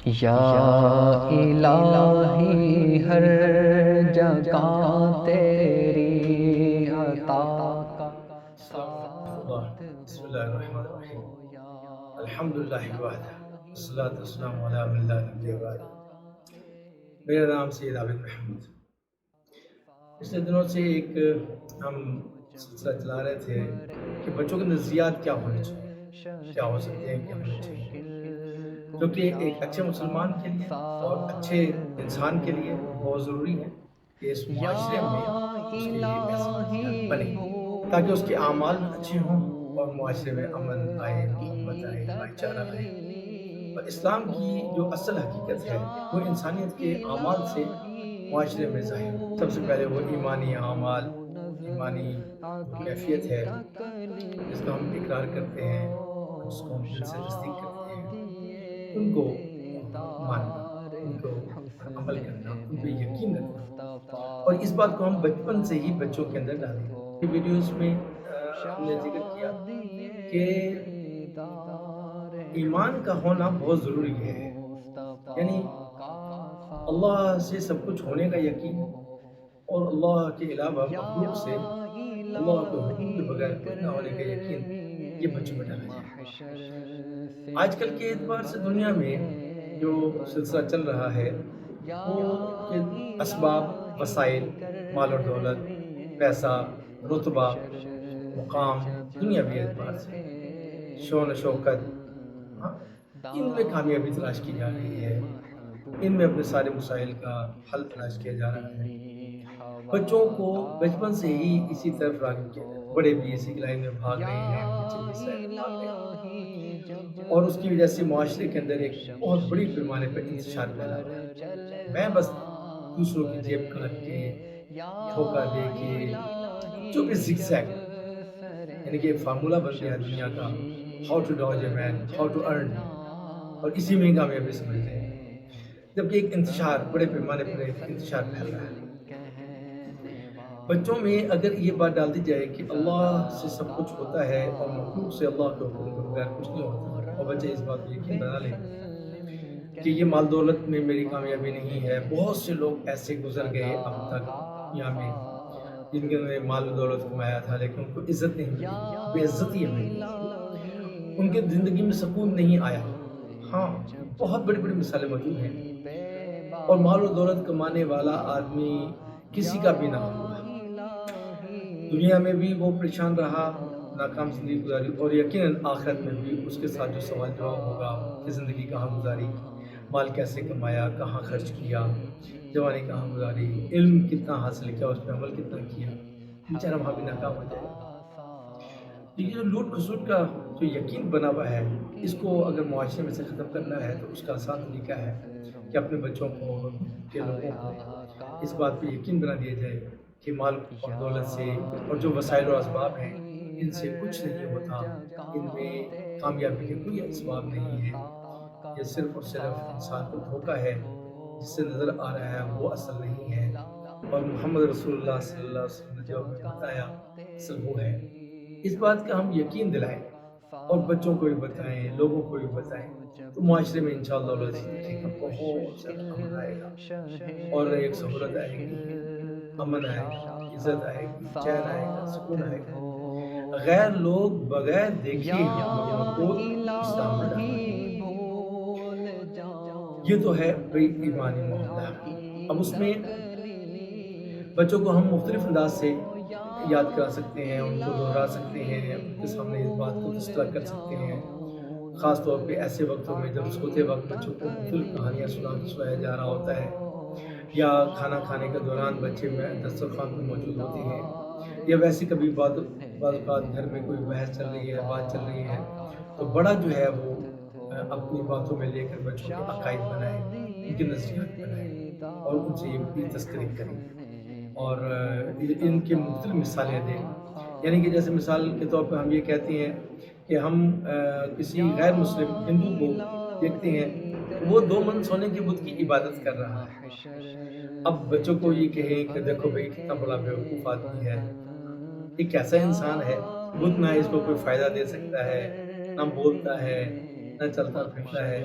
یا الہی ہر جگہ تیری عطا کا السلام علیکم ورحمۃ اللہ۔ بسم اللہ الرحمن الرحیم۔ الحمد للہ وحدہ والصلاۃ والسلام علی من لا نبی بعدہ۔ میرا نام سید عابد محمود۔ پچھلے دنوں سے ایک ہم سلسلہ چلا رہے تھے کہ بچوں کے نظریات کیا ہونے چاہیے، کیا ہو سکتے ہیں، کیا ہونے چاہیے، جو کہ ایک اچھے مسلمان کے لیے اور اچھے انسان کے لیے بہت ضروری ہے کہ اس معاشرے میں اس کے ایسے نظریات بنے تاکہ اس کے اعمال اچھے ہوں اور معاشرے میں امن آئے، محبت آئے، بھائی چارہ آئے۔ اور اسلام کی جو اصل حقیقت ہے وہ انسانیت کے اعمال سے معاشرے میں ظاہر ہے۔ سب سے پہلے وہ ایمانی اعمال، ایمانی جو کیفیت ہے جس کا ہم اقرار کرتے ہیں، جس کو ہم دل سے تصدیق کرتے ہیں، ان کو ماننا، ان کو پر عمل کرنا، ان پہ یقین رکھنا، اور اس بات کو ہم بچپن سے ہی بچوں کے اندر ڈالیں۔ ویڈیوز میں ہم نے ذکر کیا کہ ایمان کا ہونا بہت ضروری ہے، یعنی اللہ سے سب کچھ ہونے کا یقین اور اللہ کے علاوہ مخلوق سے اللہ کے حکم کے بغیر کچھ نہ ہونے کا یقین، یہ بچوں میں ڈالا جائے۔ آج کل کے اعتبار سے دنیا میں جو سلسلہ چل رہا ہے وہ کہ اسباب، وسائل، مال و دولت، پیسہ، رتبہ، مقام، دنیاوی اعتبار سے شون و شوکت، ہاں، ان میں کامیابی تلاش کی جا رہی ہے، ان میں اپنے سارے مسائل کا حل تلاش کیا جا رہا ہے۔ بچوں کو بچپن سے ہی اسی طرف راغب کیا جائے، بڑے بھی اسی لائن میں بھاگ رہے ہیں، بچے بھی اس لائن میں بھاگ رہے ہیں، اور اس کی وجہ سے معاشرے کے اندر ایک بہت بڑی پیمانے پر انتشار پھیلا ہوا ہے۔ میں بس دوسروں کی جیب کاٹ کے، دھوکہ دے کے، جو بھی زگ زیگ، یعنی کہ ایک فارمولہ بن گیا ہے دنیا کا، how to dodge a man, how to earn, اور اسی میں کامیابی سمجھتے ہیں، جبکہ ایک انتشار، بڑے پیمانے پر ایک انتشار پھیل رہا ہے۔ بچوں میں اگر یہ بات ڈال دی جائے کہ اللہ سے سب کچھ ہوتا ہے اور مخلوق سے اللہ کے حکم کے بغیر کچھ نہیں ہوتا، اور بچے اس بات کو یقین بنا لیں کہ یہ مال دولت میں میری کامیابی نہیں ہے۔ بہت سے لوگ ایسے گزر گئے اب تک دنیا میں جن کے نے مال و دولت کمایا تھا لیکن ان کو عزت نہیں ملی، بے عزتی ملی، ان کے زندگی میں سکون نہیں آیا۔ ہاں، بہت بڑی بڑی مثالیں موجود ہیں، اور مال و دولت کمانے والا آدمی کسی کا بھی نہ ہوا، دنیا میں بھی وہ پریشان رہا، ناکام زندگی گزاری، اور یقیناً آخرت میں بھی اس کے ساتھ جو سوال جواب ہوگا کہ زندگی کہاں گزاری، مال کیسے کمایا، کہاں خرچ کیا، جوانی کہاں گزاری، علم کتنا حاصل کیا، اس پہ عمل کتنا کیا، بیچارہ وہاں بھی ناکام ہو جائے گا۔ یہ جو لوٹ کھسوٹ کا جو یقین بنا ہوا ہے، اس کو اگر معاشرے میں سے ختم کرنا ہے تو اس کا آسان طریقہ ہے کہ اپنے بچوں کو، کے لوگوں کو اس بات پہ یقین بنا دیا جائے کہ مال اور دولت سے اور جو وسائل و اسباب ہیں ان سے کچھ نہیں ہوتا، ان میں کامیابی کے کوئی اسباب نہیں ہے، یہ صرف اور صرف انسان کو دھوکہ ہے، جس سے نظر آ رہا ہے وہ اصل نہیں ہے، اور محمد رسول اللہ صلی اللہ علیہ وسلم نے جو ہمیں بتایا اصل وہ ہے۔ اس بات کا ہم یقین دلائیں اور بچوں کو بھی بتائیں، لوگوں کو بھی بتائیں، تو معاشرے میں انشاءاللہ العزیز دیکھیں گا بہت زیادہ امن آئے گا، اور ایک سہولت آئے گی، امن آئے گا، عزت آئے گی، چین آئے گا، سکون آئے گا۔ غیر لوگ بغیر دیکھے ہم لوگوں کو اسلام میں داخل کریں گے۔ یہ تو ہے بھئی ایمانی معاملہ۔ اب اس میں بچوں کو ہم مختلف انداز سے یاد کرا سکتے ہیں، ان کو دہرا سکتے ہیں، ان کے سامنے اس بات کو تذکرہ کر سکتے ہیں، خاص طور پہ ایسے وقتوں میں جب سوتے وقت بچوں کو مختلف کہانیاں سنایا جا رہا ہوتا ہے، یا کھانا کھانے کے دوران بچے میں دسترخوان پہ موجود ہوتے ہیں، یا ویسے کبھی بعض اوقات گھر میں کوئی بحث چل رہی ہے، بات چل رہی ہے، تو بڑا جو ہے وہ اپنی باتوں میں لے کر بچوں کے عقائد بنائے، ان کے نظریات بنائے، اور ان سے یہ تذکرے کریں، اور ان کے مختلف مثالیں دیں۔ یعنی کہ جیسے مثال کے طور پہ ہم یہ کہتے ہیں کہ ہم کسی غیر مسلم ہندو کو دیکھتے ہیں کہ وہ 2 من سونے کے بت کی عبادت کر رہا ہے، اب بچوں کو یہ کہیں کہ دیکھو بھئی کتنا بڑا بیوقوف آدمی ہے، یہ کیسا انسان ہے، بت نہ اس کو کوئی فائدہ دے سکتا ہے، نہ بولتا ہے، نہ چلتا پھرتا ہے،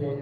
2